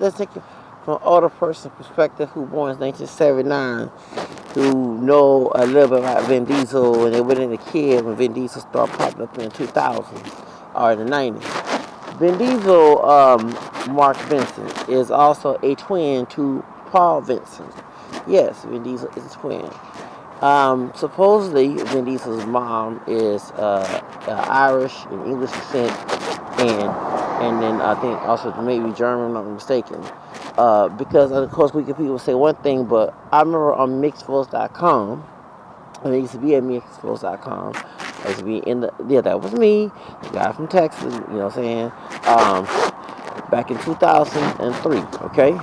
let's take it from an older person's perspective who born in 1979, who know a little bit about Vin Diesel, and they were in a kid when Vin Diesel started popping up in the 2000s or in the 90s. Vin Diesel, Mark Vincent, is also a twin to Paul Vincent. Yes, Vin Diesel is a twin. Supposedly, Vin Diesel's mom is Irish and English descent, and then I think also maybe German, if I'm not mistaken. Because of course we can people say one thing, but I remember on mixedbrotha.com, and it used to be at mixedbrotha.com. I used to be that was me, the guy from Texas, you know what I'm saying? Back in 2003, okay?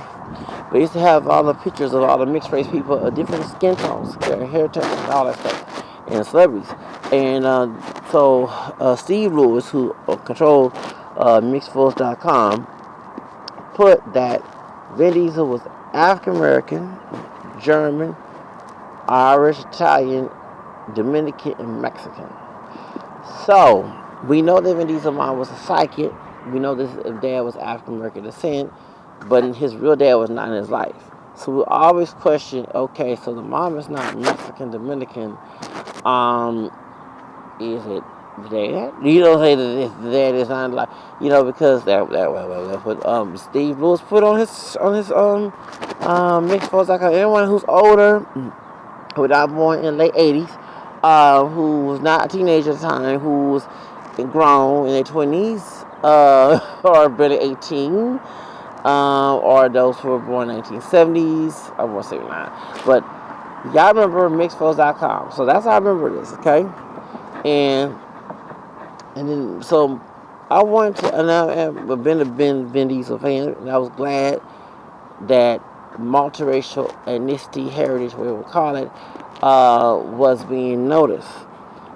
We used to have all the pictures of all the mixed race people of different skin tones, their hair textures, all that stuff, and celebrities. And so Steve Lewis, who controlled mixedbrotha.com, put that Vin Diesel was African American, German, Irish, Italian, Dominican, and Mexican. So we know that Vin Diesel's mom was a psychic. We know this dad was African American descent, but his real dad was not in his life. So we always question, okay, so the mom is not Mexican, Dominican. Is it the dad? You don't say that the dad is not like, you know, because that's what Steve Lewis put on his mixed photos. Like anyone who's older, who was not born in the late 80s, who was not a teenager at the time, who was grown in their 20s, or barely 18, or those who were born in the 1970s. I won't say 79, but y'all remember mixedphotos.com. So that's how I remember this, okay? And then so I wanted to, and I've been a Vin Diesel fan, and I was glad that multiracial ethnicity heritage, whatever we call it, was being noticed.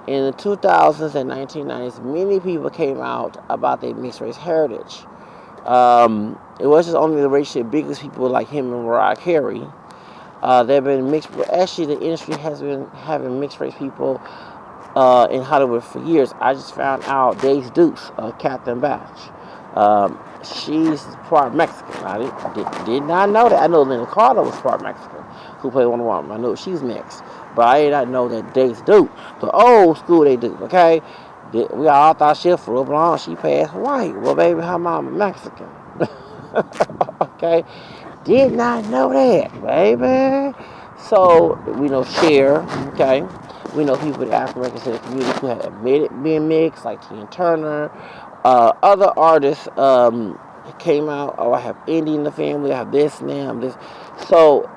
In the 2000s and 1990s, many people came out about their mixed race heritage. It wasn't only the racially biggest people like him and Mariah Carey. There have been mixed. Actually, the industry has been having mixed race people in Hollywood for years. I just found out Daisy Dukes, Captain Batch. She's part Mexican. I did not know that. I know Linda Carter was part Mexican, who played Wonder Woman. I know she's mixed. But I did not know that Daisy Dukes, the old school they do, okay? We all thought she was full blonde. She passed white. Well, baby, her mama Mexican. Okay? Did not know that, baby. So, we know Cher, okay? We know people in the African American community who have admitted being mixed, like Tina Turner. Other artists came out, oh, I have Indy in the family, I have this now, this. So,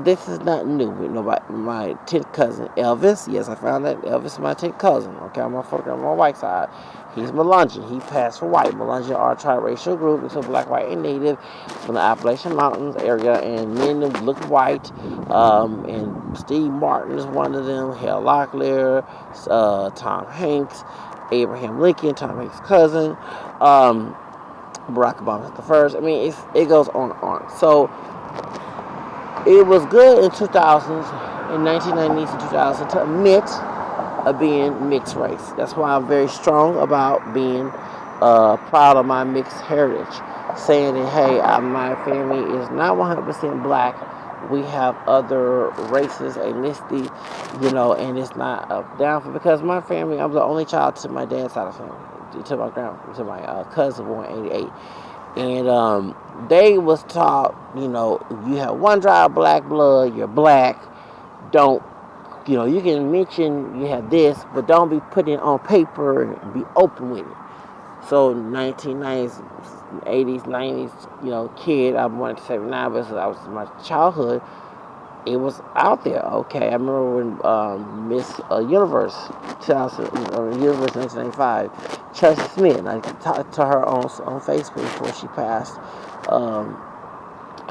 this is not new. You know, my 10th cousin, Elvis, yes, I found that Elvis is my 10th cousin, okay? I'm on my white side. He's Melungeon. He passed for white. Melungeon are a triracial group. It's a black, white, and native from the Appalachian Mountains area, and men look white. And Steve Martin is one of them. Hal Locklear, Tom Hanks, Abraham Lincoln, Tom Hanks' cousin, Barack Obama the first. I mean, it goes on and on. So it was good in 2000s, in 1990s and 2000s to admit of being mixed race. That's why I'm very strong about being proud of my mixed heritage. Saying that, hey, my family is not 100% black. We have other races, ethnicity, you know, and it's not down for, because my family, I'm the only child to my dad's side of the family, to my cousin born in 88. And they was taught, you know, you have one drop of black blood, you're black, don't, you know, you can mention you have this, but don't be putting it on paper and be open with it. So 1990s, 80s, 90s, you know, kid, I wanted to 79, but I was in my childhood, it was out there, okay? I remember when Miss Universe, Universe 1995, Chelsea Smith, and I talked to her on Facebook before she passed.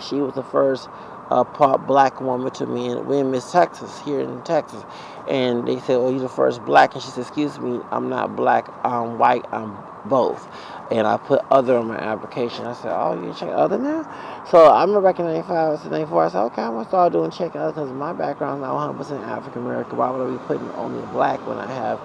She was the first part black woman to win Miss Texas here in Texas. And they said, oh, you're the first black. And she said, excuse me, I'm not black, I'm white, I'm both. And I put other on my application. I said, oh, you check other now? So I remember back in 95, 94, I said, okay, I'm going to start doing checking other, because my background is not 100% African American. Why would I be putting only black when I have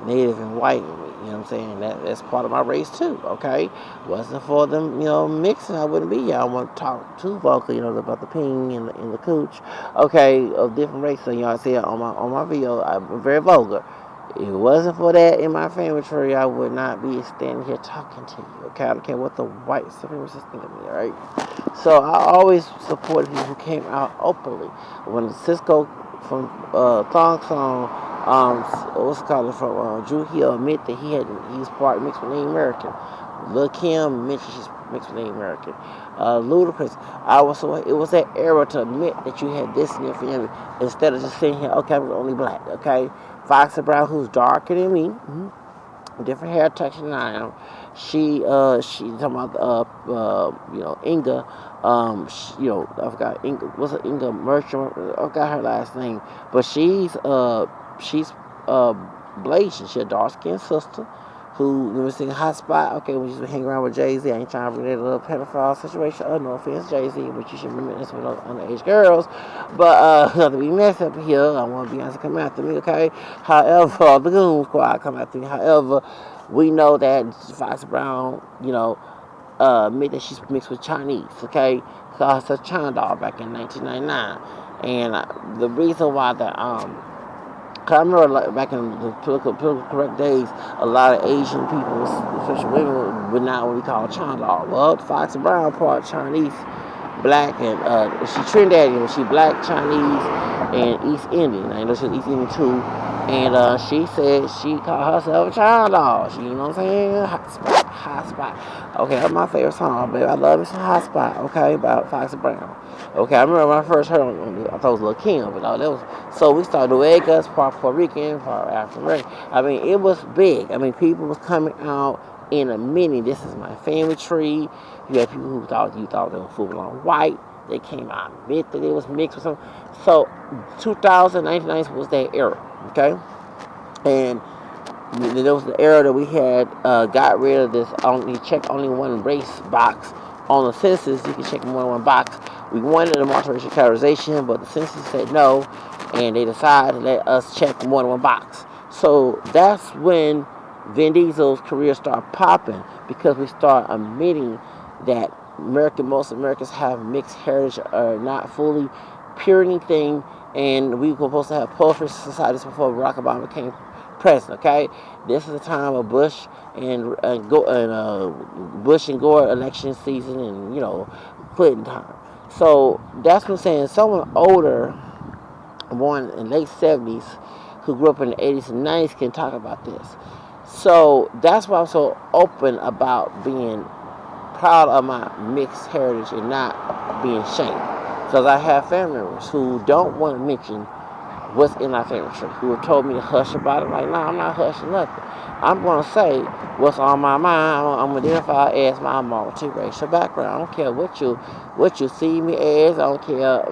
native and white in me? You know what I'm saying? That's part of my race too. Okay, wasn't for them, mixing, I wouldn't be here. I want to talk too vocal, about the ping and the cooch. Okay, of different races. So, I see it on my video. I'm very vulgar. If it wasn't for that in my family tree, I would not be standing here talking to you. Okay, I don't care what the white supremacists think of me. All right. So I always supported people who came out openly. When Cisco from Thong Song, what's it called, from Drew Hill, admit that he's part mixed with Native American. Lil Kim mentioned she's mixed with Native American. Ludacris, it was that era to admit that you had this in your family instead of just saying here, okay, I'm the only black. Okay, Foxy Brown, who's darker than me, different hair texture than I am. She talking about Inga, I forgot Inga, what's it, Inga Merchant? I forgot her last name, but she's Blasian. She a dark skinned sister who, you know, sing Hot Spot. Okay, when you hang around with Jay-Z, I ain't trying to bring that little pedophile situation. No offense, Jay-Z, but you should remember this with underage girls. But not to be messed up here, I want Beyonce to come after me, okay? However, the Goon Squad come after me. However, we know that Fox Brown, admit that she's mixed with Chinese, okay? Called her China doll back in 1999. And the reason why that, cause I remember back in the political correct days, a lot of Asian people, especially women, would not what we call China doll. Well, Fox Brown part Chinese, black, and she Trinidadian, she black, Chinese, and East Indian. I know she's East Indian too. And she said she called herself a China doll. You know what I'm saying? Hot Spot, Hot Spot. Okay, that's my favorite song, baby. I love me some Hot Spot, okay, about Fox Brown. Okay, I remember when I first heard it, I thought it was Lil Kim, but that was, so we started to wake us, part Puerto Rican, part African American. I mean, it was big. I mean, people was coming out in a minute. This is my family tree. You had people who thought they were fooling on white. They came out and admit that it was mixed with something. So 2000, 1990s was that era, okay? And there was the era that we had got rid of this check only one race box on the census. You can check more than one box. We wanted a multiracial categorization, but the census said no, and they decided to let us check more than one box. So that's when Vin Diesel's career started popping, because we started admitting that most Americans have mixed heritage, are not fully pure anything, and we were supposed to have poultry societies before Barack Obama became president. Okay, this is the time of Bush and Gore election season, and Clinton time. So that's what I'm saying. Someone older, born in late 70s, who grew up in the 80s and 90s, can talk about this. So that's why I'm so open about being proud of my mixed heritage and not being shamed. Because I have family members who don't want to mention what's in our family tree, who have told me to hush about it. Like, no, I'm not hushing nothing. I'm going to say what's on my mind. I'm identified as my multiracial background. I don't care what you see me as. I don't care.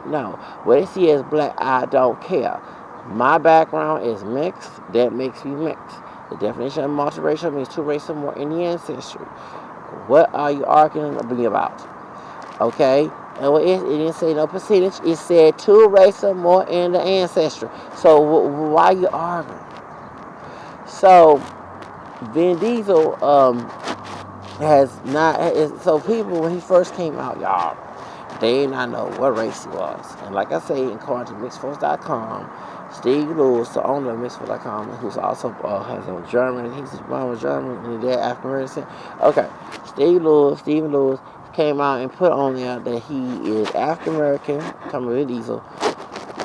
No. What they see as black, I don't care. My background is mixed. That makes me mixed. The definition of multiracial means two races or more in the ancestry. What are you arguing about? Okay? And it didn't say no percentage. It said two races or more in the ancestry. So why are you arguing? So Vin Diesel so people, when he first came out, y'all, they did not know what race he was. And like I say, according to MixedForce.com, Steve Lewis, the owner of MixedForce.com, who's also has a German, his mom was German, and his dad African American. Okay, Stephen Lewis came out and put on there that he is African American, coming with Vin Diesel,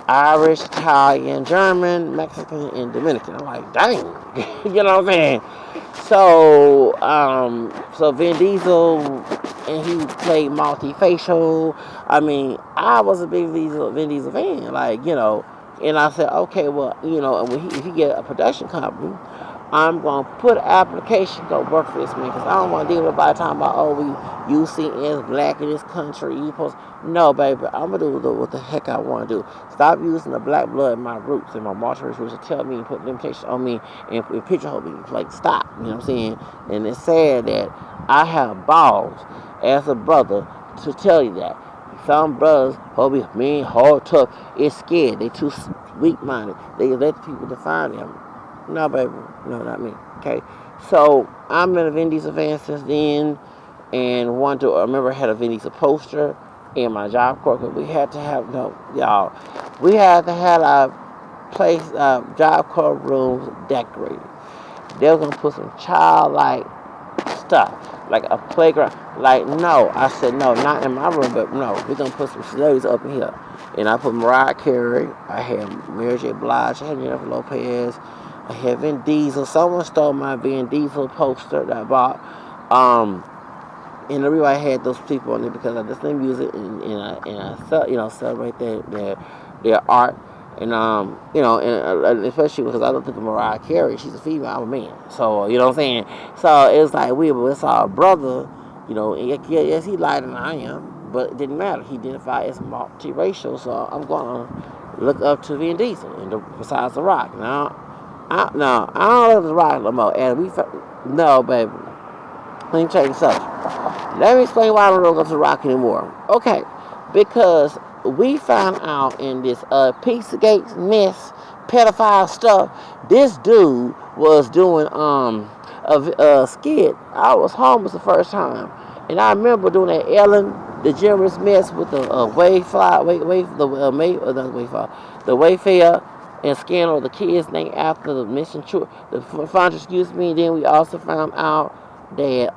Irish, Italian, German, Mexican, and Dominican. I'm like, dang, you know what I'm saying? So Vin Diesel, and he played multifacial. I mean, I was a big Vin Diesel fan, and I said, okay, well, and if he get a production company, I'm going to put an application, go work for this man, because I don't want to deal with by the time about, you see as black in this country, no, baby, I'm going to do what the heck I want to do. Stop using the black blood in my roots and my multiracial roots to tell me and put limitations on me and pigeonhole me. Like, stop, you know what I'm saying? And it's sad that I have balls as a brother to tell you that. Some brothers, be mean, hard, tough, it's scared. They too weak-minded. They let people define them. No, baby. No, not me. Okay. So I'm been a Vin Diesel fan since then, and I remember I had a Vin Diesel poster in my job corps. We had to have no, y'all. We had to have our place, job corps rooms decorated. They were gonna put some childlike stuff, like a playground. Like, no, I said no, not in my room, but no, we're gonna put some celebrities up in here. And I put Mariah Carey, I had Mary J. Blige, I had Jennifer Lopez, I had Vin Diesel. Someone stole my Vin Diesel poster that I bought. And the reason I had those people on it because I listen to music and I celebrate their art. And and especially because I don't think of Mariah Carey, she's a female, I'm a man. So you know what I'm saying. So it's like it's our brother. And yes, he lighter than I am, but it didn't matter. He identified as multiracial, so I'm going to look up to Vin Diesel. And besides The Rock, I don't love The Rock no more. And no, baby. Let me change the subject. Let me explain why I don't go to The Rock anymore. Okay, because we found out in this Pizzagate mess, pedophile stuff, this dude was doing a skit. I was homeless the first time, and I remember doing that Ellen DeGeneres mess with the the Wayfair and scandal. The kids named after the missing children. The founder, excuse me. And then we also found out that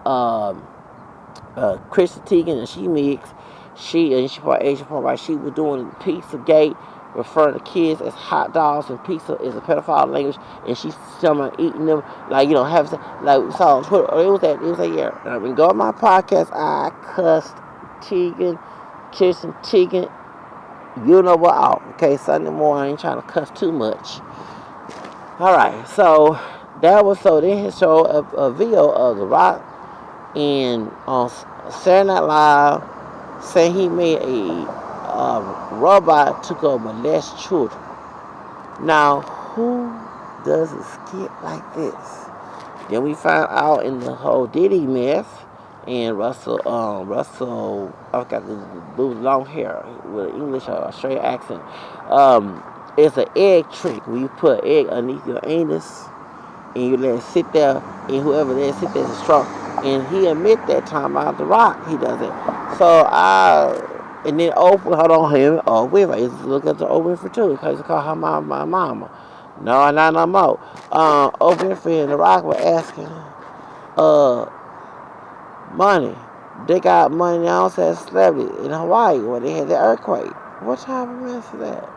Chrissy Teigen and she part Asian part right. She was doing Pizzagate, referring to kids as hot dogs, and pizza is a pedophile language, and she's someone eating them having like so. It was that year. I mean, go on my podcast. I cussed Kirsten Teigen. You know what? Out. Okay, Sunday morning. I ain't trying to cuss too much. All right, so that was so. Then he showed a video of The Rock and on Saturday Night Live saying he made a robot to go molest children. Now, who does a skit like this? Then we found out in the whole Diddy mess, and Russell, I got the dude with long hair with an English or Australian accent. It's an egg trick where you put egg underneath your anus and you let it sit there, and whoever let it sit there is strong. And he admit that time out The Rock, he does it. So and then Oprah, hold on him. Oh, wait, look at the Oprah for too, because he called her my mama. No, not no more. Oprah Winfrey and The Rock were asking, money. They got money now as celebrity in Hawaii when they had the earthquake. What type of mess is that?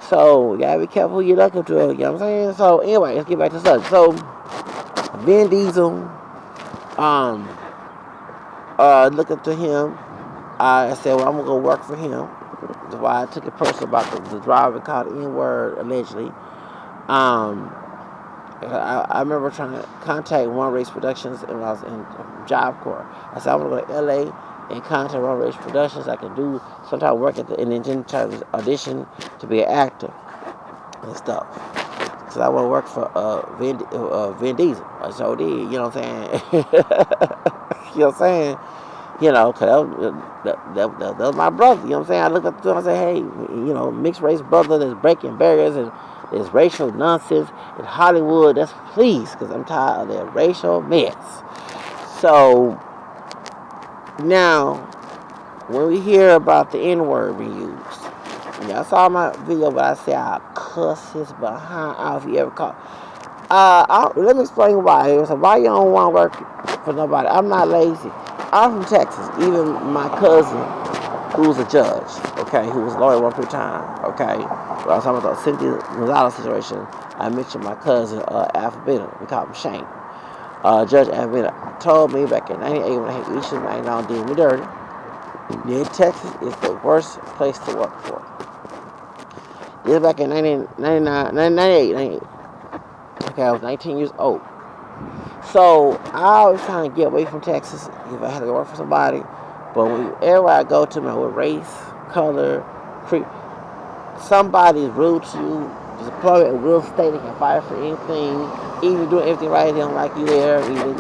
So, you gotta be careful who you look up to, you know what I'm saying? So, anyway, let's get back to the subject. So, Vin Diesel, look up to him. I said, well, I'm gonna go work for him. That's why I took it personal about the driver called the N-word, allegedly. I remember trying to contact One Race Productions when I was in Job Corps. I said, I'm gonna go to LA and contact One Race Productions. I can do some type of work and then try to audition to be an actor and stuff. So I want to work for Vin Diesel. I so did, you know what I'm saying? You know what I'm saying? Cause that was my brother, you know what I'm saying? I looked up to him, I said, hey, mixed race brother that's breaking barriers and there's racial nonsense in Hollywood. That's please, because I'm tired of that racial mess. So, now, when we hear about the N-word being used, y'all saw my video, but I said I'll cuss his behind out if you ever call. Let me explain why. It was why you don't want to work for nobody. I'm not lazy. I'm from Texas. Even my cousin, who's a judge, okay, who was a lawyer one period of time, okay. When I was talking about the Cynthia Gonzalez situation, I mentioned my cousin, Alphabeta. We call him Shane. Judge Alphabeta told me back in 98 when I had issues right now doing me dirty. Yeah, Texas is the worst place to work for. This back in 98. Okay, I was 19 years old. So I was trying to get away from Texas if I had to go work for somebody. But everywhere I go to, with race, color, somebody's rude to you. Just employment in real estate, they can fire for anything. Even doing everything right, they don't like you there. Even,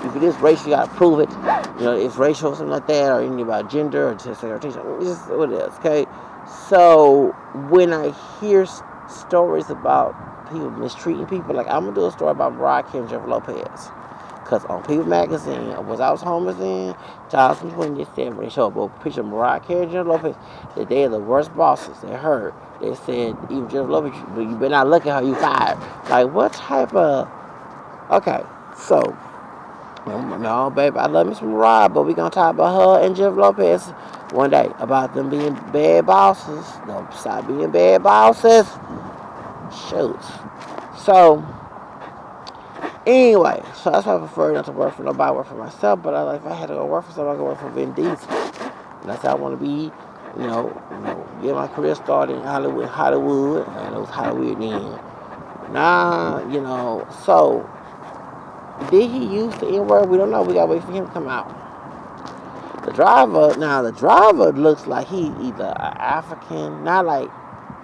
if it is racial, you gotta prove it. It's racial or something like that, or anything about gender or sex orientation. It's just what it is, okay? So when I hear stories about people mistreating people. Like, I'm gonna do a story about Mariah Carey and Jennifer Lopez. Cause on People Magazine, was I was homeless in 2020, they said when they showed a picture of Mariah Carey and Jennifer Lopez, that they are the worst bosses. They heard. They said even Jennifer Lopez, you better not look at her, you fired. Like, what type of? Okay, so no, baby, I love me some Mariah, but we gonna talk about her and Jennifer Lopez one day about them being bad bosses. No, stop being bad bosses. Shoots. So. Anyway, so that's why I prefer not to work for nobody, work for myself. But if I had to go work for somebody, I could work for Vin Diesel. And that's how I want to be, get my career started in Hollywood, and it was Hollywood then. So did he use the N-word? We don't know. We gotta wait for him to come out. The driver looks like he either African, not like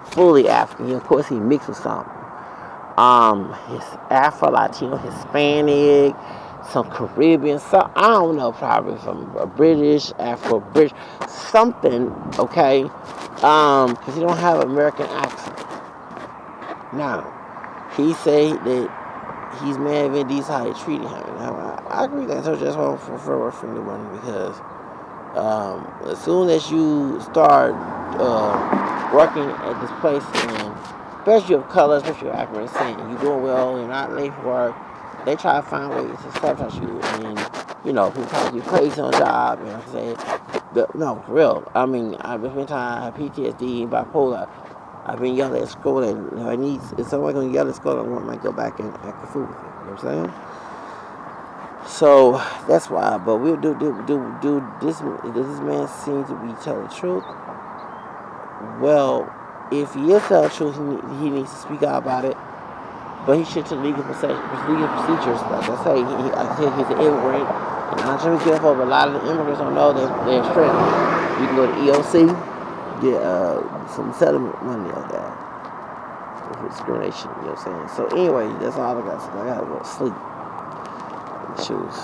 fully African. Of course, he mixed with something. His Afro-Latino, Hispanic, some Caribbean, I don't know, probably from a British, Afro-British, something, okay, because he don't have an American accent. Now, he said that he's mad at Vin Diesel how they treated him. And I agree with that, so just want to prefer from the one because as soon as you start working at this place and especially of color, especially of African descent, and you're doing well, you're not late for work, they try to find ways to sabotage you, and people call you crazy on the job, I'm saying, no, for real. I mean, I've been time I have PTSD, bipolar. I've been yelled at school, and if someone gonna yell at school, I might go back and act a fool with it. You know what I'm saying? So that's why. But we'll do this. Does this man seem to be telling the truth? Well, if he is telling the truth, he needs to speak out about it. But he should take legal procedures. Like I say, he's an immigrant. And I'm trying to get but a lot of the immigrants don't know they're straight. You can go to EOC, get some settlement money like that. For discrimination, you know what I'm saying? So anyway, that's all I got. So I gotta go to sleep. Shoes.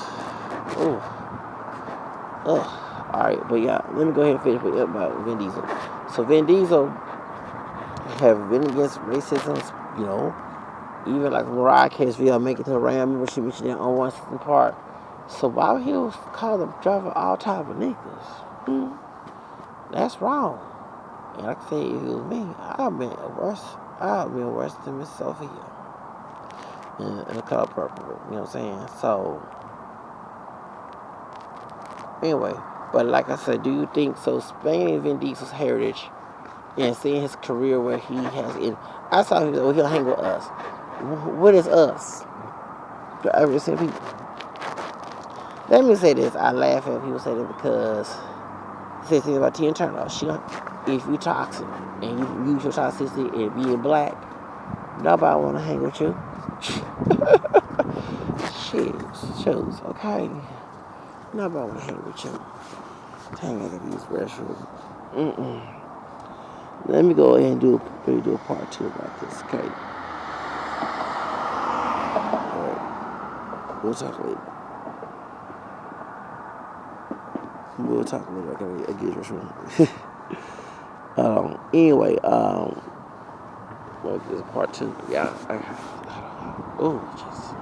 Ooh. Ugh. Alright, but yeah, let me go ahead and finish with about Vin Diesel. So Vin Diesel have been against racism, even like Mariah Carey's video, Make It to the Rain. I remember she mentioned that on one certain part. So why would he call the driver all type of niggas? That's wrong. And like I say, if it was me, I'd been worse than Miss Sophia. And the color purple, you know what I'm saying? So anyway, but like I said, do you think so? Spanning Vin Diesel's heritage and seeing his career where he has in, I saw him. He'll hang with us. What is us? The average people. Let me say this. I laugh at people say that because say things about Tina Turner. If you toxic and you use your toxicity and being black, nobody want to hang with you. Shoes, okay? Nobody want to hang with you. Dang, I gotta use restroom. Let me go ahead and do a part 2 about this, okay? Alright. We'll talk later. I gotta get restroom. Anyway, well, this is part 2. Yeah. Oh, jeez.